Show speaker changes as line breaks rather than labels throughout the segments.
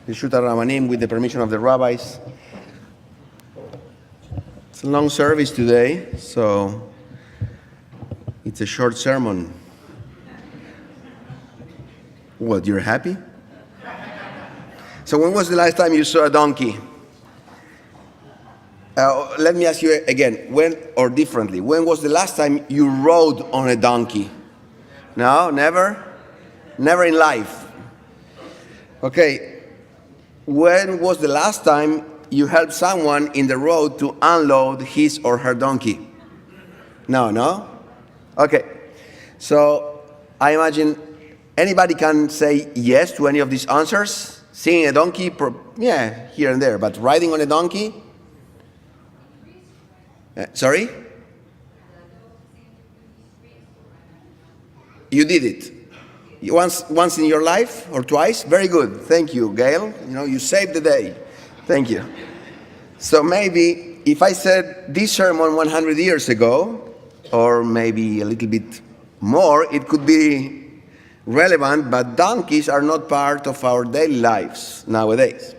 Reshut Ramanim, with the permission of the rabbis. It's a long service today, so it's a short sermon. What, you're happy? So when was the last time you saw a donkey? Let me ask you again, when, or differently, when was the last time you rode on a donkey? No, never? Never in life. Okay, when was the last time you helped someone in the road to unload his or her donkey? No? Okay, so I imagine anybody can say yes to any of these answers. Seeing a donkey, yeah, here and there, but riding on a donkey? Sorry? You did it. Once in your life or twice? Very good. Thank you, Gail. You saved the day. Thank you. So maybe if I said this sermon 100 years ago, or maybe a little bit more, it could be relevant, but donkeys are not part of our daily lives nowadays.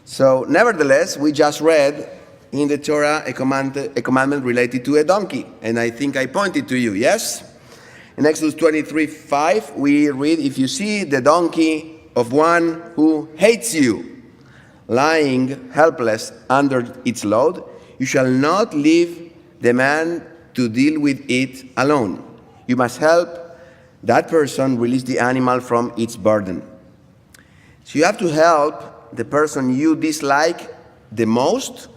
So nevertheless, we just read in the Torah a commandment related to a donkey, and I think I pointed to you, yes? In Exodus 23:5, we read, if you see the donkey of one who hates you, lying helpless under its load, you shall not leave the man to deal with it alone. You must help that person release the animal from its burden. So you have to help the person you dislike the most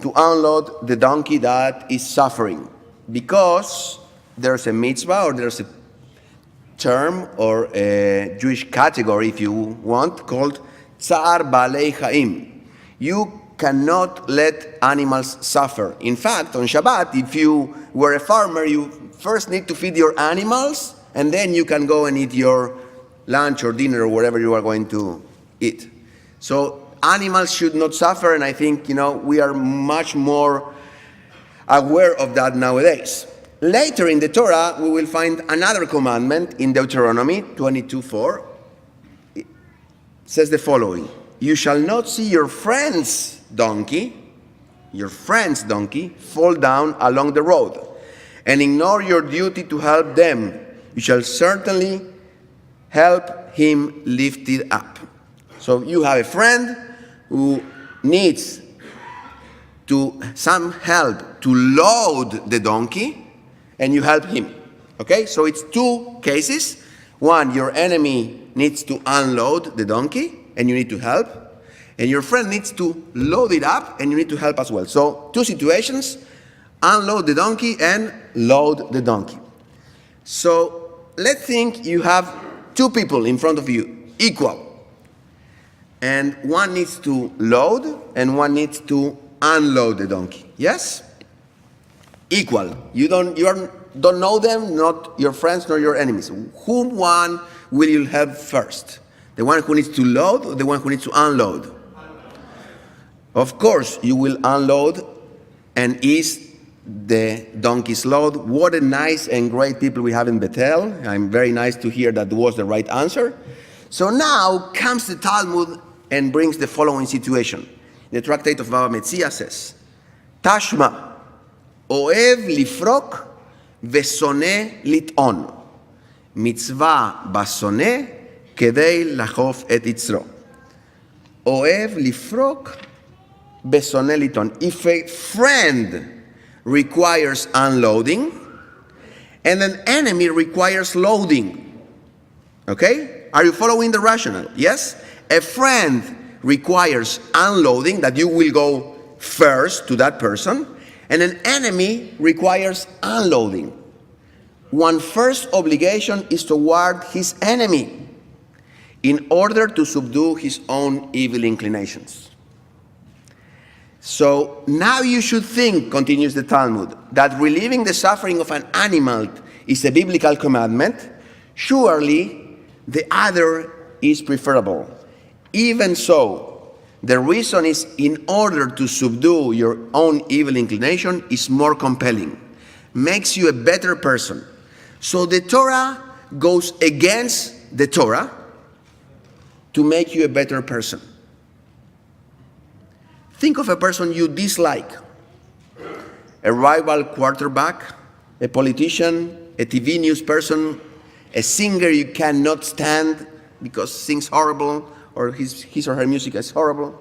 to unload the donkey that is suffering, because there's a mitzvah, or there's a term, or a Jewish category, if you want, called Tsar Balei Chaim. You cannot let animals suffer. In fact, on Shabbat, if you were a farmer, you first need to feed your animals, and then you can go and eat your lunch or dinner or whatever you are going to eat. So animals should not suffer, and I think, we are much more aware of that nowadays. Later in the Torah, we will find another commandment in Deuteronomy 22:4. It says the following: you shall not see your friend's donkey fall down along the road, and ignore your duty to help them. You shall certainly help him lift it up. So you have a friend who needs some help to load the donkey, and you help him. Okay, so it's two cases. One, your enemy needs to unload the donkey, and you need to help. And your friend needs to load it up, and you need to help as well. So two situations: unload the donkey and load the donkey. So let's think you have two people in front of you, equal. And one needs to load, and one needs to unload the donkey. Yes? Equal. You don't know them, not your friends nor your enemies. Whom one will you help first? The one who needs to load, or the one who needs to unload? Of course, you will unload and ease the donkey's load. What a nice and great people we have in Bethel. I'm very nice to hear that was the right answer. So now comes the Talmud and brings the following situation. The tractate of Baba Metzia says, Tashma, Oev lifrok ושונא לטעון, מצווה בשונא כדי לחוף את יצרו. אוהב לפרוק בשונא לטעון. If a friend requires unloading, and an enemy requires loading. Okay? Are you following the rationale? Yes? A friend requires unloading, that you will go first to that person, and an enemy requires unloading. One's first obligation is toward his enemy in order to subdue his own evil inclinations. So now you should think, continues the Talmud, that relieving the suffering of an animal is a biblical commandment. Surely the other is preferable. Even so, the reason is in order to subdue your own evil inclination is more compelling, makes you a better person. So the Torah goes against the Torah to make you a better person. Think of a person you dislike. A rival quarterback, a politician, a TV news person, a singer you cannot stand because sings horrible or his or her music is horrible.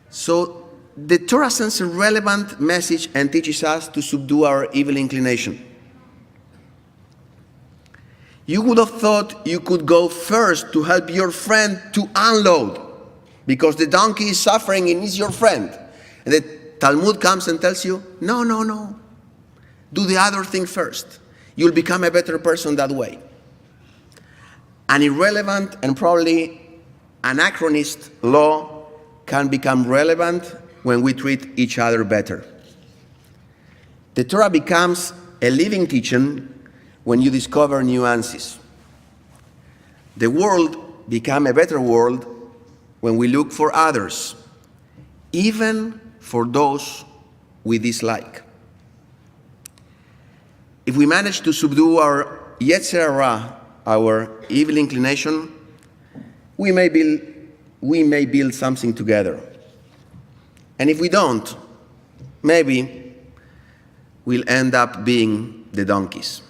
So the Torah sends a relevant message and teaches us to subdue our evil inclination. You would have thought you could go first to help your friend to unload because the donkey is suffering and is your friend. And the Talmud comes and tells you, no. Do the other thing first. You'll become a better person that way. An irrelevant and probably anachronist law can become relevant when we treat each other better. The Torah becomes a living teaching when you discover nuances. The world becomes a better world when we look for others, even for those we dislike. If we manage to subdue our Yetzer Hara, our evil inclination, we may build something together. And if we don't, maybe we'll end up being the donkeys.